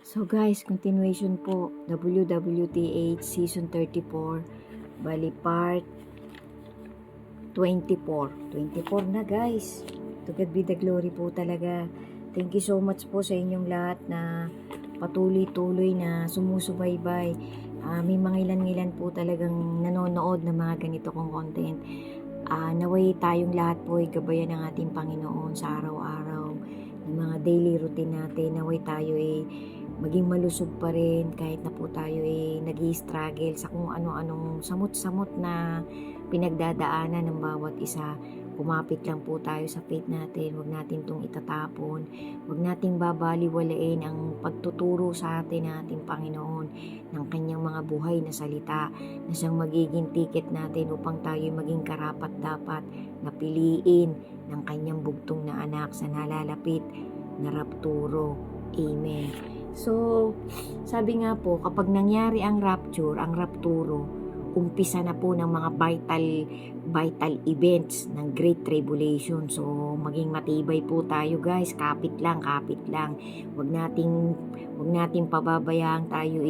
So guys, continuation po, WWTH Season 34, bali part 24. 24 na guys. To God be the glory po talaga. Thank you so much po sa inyong lahat na patuloy-tuloy na sumusubaybay. May mga ilan-ilan po talagang nanonood ng mga ganito kong content. Naway tayong lahat po ay gabayan ng ating Panginoon sa araw-araw. Ng mga daily routine natin, naway tayo ay maging malusog pa rin kahit na po tayo ay nag-i-struggle sa kung ano-anong samot-samot na pinagdadaanan ng bawat isa. Kumapit lang po tayo sa faith natin, huwag natin itong itatapon, huwag nating babaliwalain ang pagtuturo sa atin ng ating Panginoon ng kanyang mga buhay na salita na siyang magiging ticket natin upang tayo maging karapat-dapat na piliin ng kanyang bugtong na anak sa nalalapit na rapturo. Amen. So, sabi nga po, kapag nangyari ang rapture, ang rapturo, umpisa na po ng mga vital events ng Great Tribulation. So, maging matibay po tayo guys. Kapit lang. Huwag nating pababayaan tayo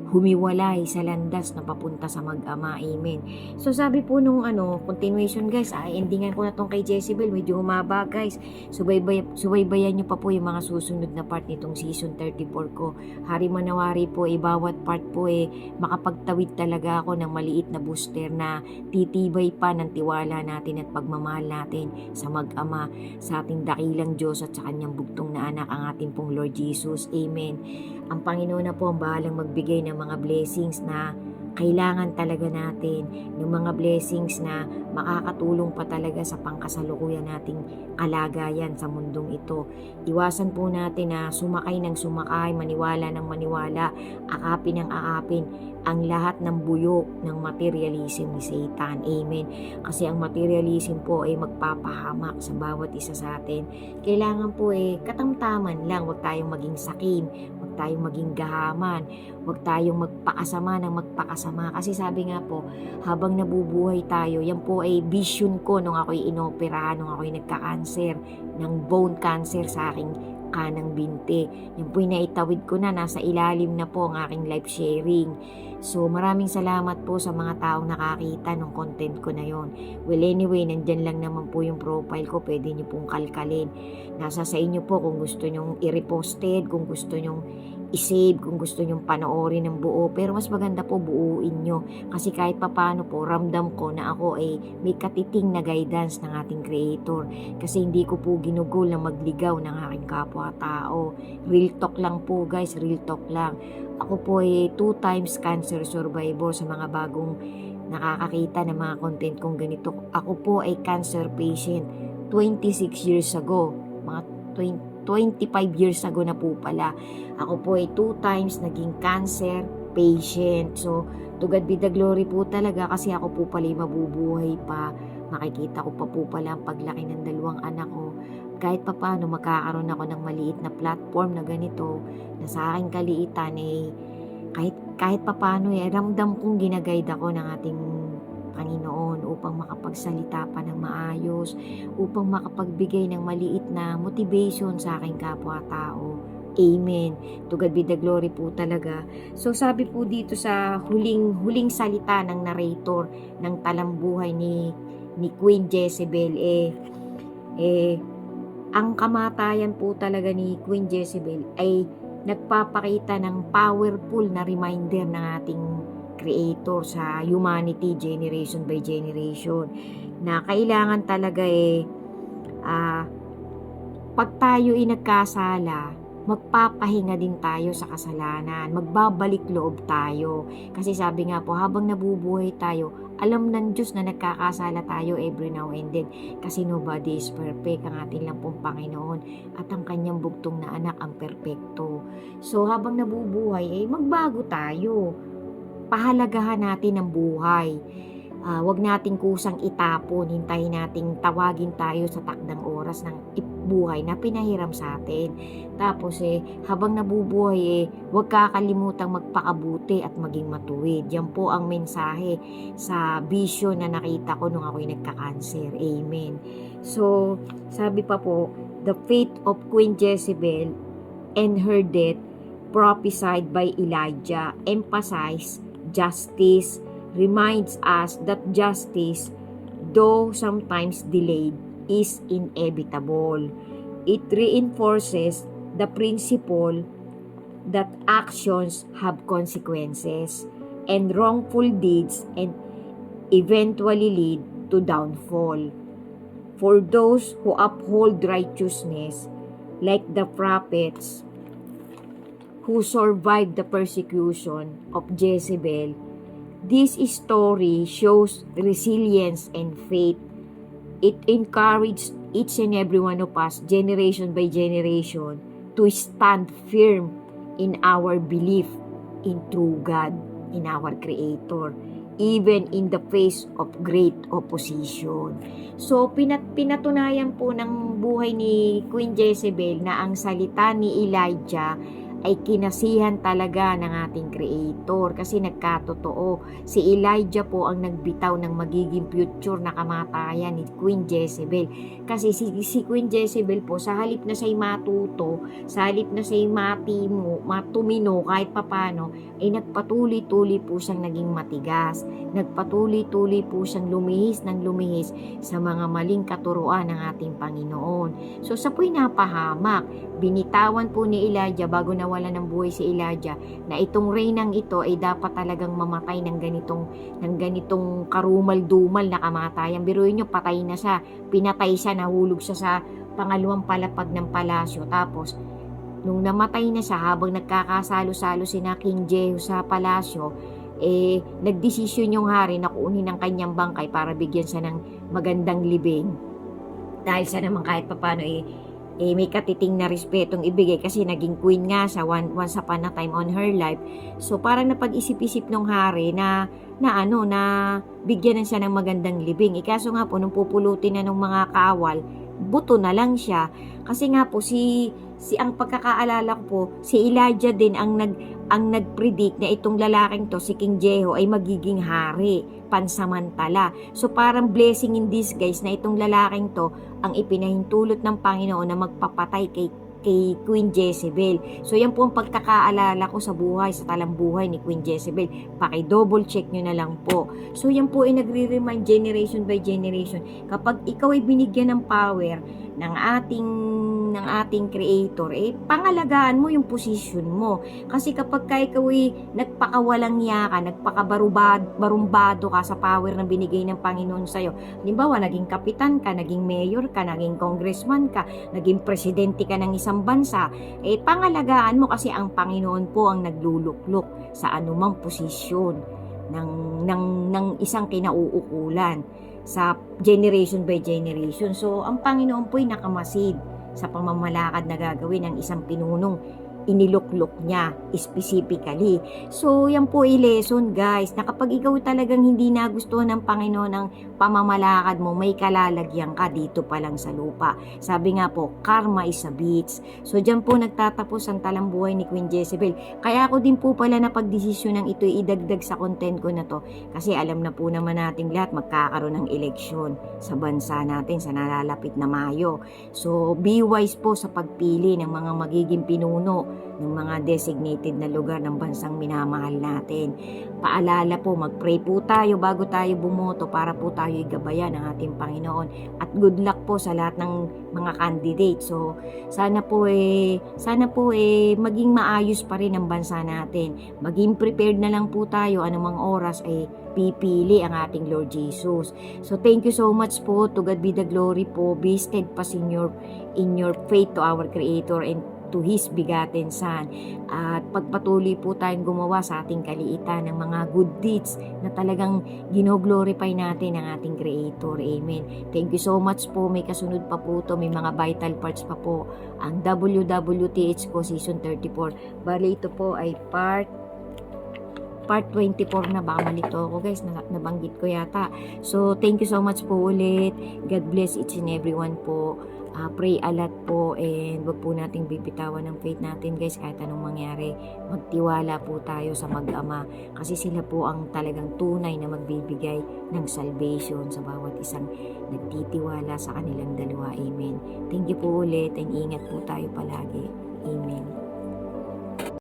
humiwalay sa landas na papunta sa mag-ama. Amen. So, sabi po nung continuation guys, endingan ko na tong kay Jezebel. Medyo humaba guys. Subaybayan nyo pa po yung mga susunod na part nitong season 34 ko. Hari manawari po, bawat part po makapagtawid talaga ako ng maliit na booster na titibay pa ng tiwala natin at pagmamahal natin sa mag-ama, sa ating dakilang Diyos at sa kanyang bugtong na anak, ang ating pong Lord Jesus. Amen. Ang Panginoon na po ang bahalang magbigay ng mga blessings na kailangan talaga natin, ng mga blessings na makakatulong pa talaga sa pangkasalukuyan nating kalagayan sa mundong ito. Iwasan po natin na sumakay ng sumakay, maniwala ng maniwala, akapin ng akapin ang lahat ng buyo ng materialism ni Satan. Amen. Kasi ang materialism po ay magpapahamak sa bawat isa sa atin. Kailangan po katamtaman lang, huwag tayong maging sakim, huwag tayong maging gahaman, huwag tayong magpakasama ng magpakasama. Kasi sabi nga po, habang nabubuhay tayo, yan po ay vision ko nung ako'y inoperahan, nung ako'y nagka-cancer, ng bone cancer sa aking kanang binti. Yan po'y naitawid ko na, nasa ilalim na po ang aking life sharing. So maraming salamat po sa mga taong nakakita ng content ko na yon. Well anyway, nandyan lang naman po yung profile ko, pwede nyo pong kalkalin. Nasa sa inyo po kung gusto nyong i-reposted, kung gusto nyong i-save, kung gusto nyong panoorin ng buo. Pero mas maganda po buuin nyo. Kasi kahit papano po, ramdam ko na ako ay may katiting na guidance ng ating Creator. Kasi hindi ko po ginugol na magligaw ng aking kapwa-tao. Real talk lang po guys, real talk lang. Ako po ay 2 times cancer survivor. Sa mga bagong nakakakita ng mga content kong ganito, ako po ay cancer patient 26 years ago. Mga 25 years ago na po pala. Ako po ay 2 times naging cancer patient. So, to God be the glory po talaga kasi ako po pala mabubuhay pa. Makikita ko pa po pala ang paglaki ng 2 anak ko. Kahit pa paano magkakaroon ako ng maliit na platform na ganito na sa aking kaliitan kahit pa paano ramdam kong ginaguide ako ng ating Panginoon upang makapagsalita pa ng maayos, upang makapagbigay ng maliit na motivation sa aking kapwa-tao. Amen. To God be the glory po talaga. So sabi po dito sa huling salita ng narrator ng talambuhay ni Queen Jezebel, ang kamatayan po talaga ni Queen Jezebel ay nagpapakita ng powerful na reminder ng ating Creator sa humanity generation by generation na kailangan talaga pag tayo nagkasala, magpapahinga din tayo sa kasalanan, magbabalik loob tayo. Kasi sabi nga po, habang nabubuhay tayo, alam ng Diyos na nagkakasala tayo every now and then. Kasi nobody is perfect, ang ating lang pong Panginoon at ang kanyang bugtong na anak ang perpekto. So habang nabubuhay, magbago tayo. Pahalagahan natin ang buhay. Wag nating kusang itapon, hintayin nating tawagin tayo sa takdang oras ng buhay na pinahiram sa atin. Tapos habang nabubuhay wag kakalimutang magpakabuti at maging matuwid. Yan po ang mensahe sa vision na nakita ko nung ako'y nagka-cancer. Amen. So, sabi pa po, the fate of Queen Jezebel and her death prophesied by Elijah emphasize justice, reminds us that justice, though sometimes delayed, is inevitable. It reinforces the principle that actions have consequences and wrongful deeds and eventually lead to downfall. For those who uphold righteousness, like the prophets who survived the persecution of Jezebel, this story shows resilience and faith. It encouraged each and every one of us, generation by generation, to stand firm in our belief in true God, in our Creator, even in the face of great opposition. So, pinatunayan po ng buhay ni Queen Jezebel na ang salita ni Elijah ay kinasihan talaga ng ating Creator kasi nagkatotoo. Si Elijah po ang nagbitaw ng magiging future na kamatayan ni Queen Jezebel. Kasi si Queen Jezebel po, sa halip na siya'y matuto, sa halip na siya'y matumino kahit papano, ay nagpatuloy-tuloy po siyang naging matigas. Nagpatuloy-tuloy po siyang lumihis ng lumihis sa mga maling katuruan ng ating Panginoon. So sa po'y napahamak, binitawan po ni Elijah bago nawala ng buhay si Elijah na itong reynang ito ay dapat talagang mamatay ng ganitong karumal-dumal na kamatayan. Biruin nyo, patay na siya, pinatay siya, nahulog siya sa pangalawang palapag ng palasyo. Tapos nung namatay na siya, habang nagkakasalo-salo sina King Jehu sa palasyo, nagdesisyon yung hari na kuunin ang kanyang bangkay para bigyan siya ng magandang libing. Dahil siya naman kahit papano may katiting na respetong ibigay kasi naging queen nga siya once upon a time on her life. So parang napag-isip-isip nung hari na bigyan na siya ng magandang libing. Ikaso nga po nung pupulutin na ng mga kawal, buto na lang siya. Kasi nga po si ang pagkakaalala ko po, si Elijah din ang nagpredict na itong lalaking to, si King Jehu, ay magiging hari pansamantala. So parang blessing in disguise na itong lalaking to ang ipinahintulot ng Panginoon na magpapatay kay Queen Jezebel. So yan po ang pagkakaalala ko sa talambuhay ni Queen Jezebel. Paki-double check nyo na lang po. So yan po ay nagre-remind generation by generation. Kapag ikaw ay binigyan ng power ng ating Creator, pangalagaan mo yung position mo. Kasi kapag ikaw ay nagpakawalang yaka, nagpakabarumbado ka sa power na binigay ng Panginoon sa'yo. Halimbawa, naging kapitan ka, naging mayor ka, naging congressman ka, naging presidente ka ng isang bansa, pangalagaan mo kasi ang Panginoon po ang nagluluklok sa anumang posisyon ng isang kinauukulan sa generation by generation. So, ang Panginoon po ay nakamasid sa pamamalakad na gagawin ng isang pinunong iniluklok niya specifically. So, yan po ay lesson guys, na kapag ikaw talagang hindi nagustuhan ng Panginoon ang pamamalakad mo, may kalalagyan ka dito pa lang sa lupa. Sabi nga po, karma is a bitch. So, dyan po nagtatapos ang talambuhay ni Queen Jezebel. Kaya ako din po pala napagdesisyon ng ito idagdag sa content ko na to. Kasi alam na po naman nating lahat magkakaroon ng eleksyon sa bansa natin sa nalalapit na Mayo. So, be wise po sa pagpili ng mga magiging pinuno ng mga designated na lugar ng bansang minamahal natin. Paalala po, mag-pray po tayo bago tayo bumoto para po tayo igabayan ng ating Panginoon. At good luck po sa lahat ng mga candidate. So, sana po maging maayos pa rin ang bansa natin. Maging prepared na lang po tayo anumang oras pipili ang ating Lord Jesus. So, thank you so much po. To God be the glory po. Be steadfast in your faith to our Creator and to His begotten Son. At pagpatuloy po tayong gumawa sa ating kaliitan ng mga good deeds na talagang gino-glorify natin ang ating Creator. Amen. Thank you so much po. May kasunod pa po to. May mga vital parts pa po. Ang WWTH ko Season 34. Bali ito po ay part 24 na, baka malito ako guys, nabanggit ko yata. So, thank you so much po ulit. God bless each and everyone po. Pray a lot po, and wag po nating bibitawan ng faith natin guys kahit anong mangyari. Magtiwala po tayo sa Mag-ama kasi sila po ang talagang tunay na magbibigay ng salvation sa bawat isang nagtitiwala sa kanilang dalawa. Amen. Thank you po ulit, and ingat po tayo palagi. Amen.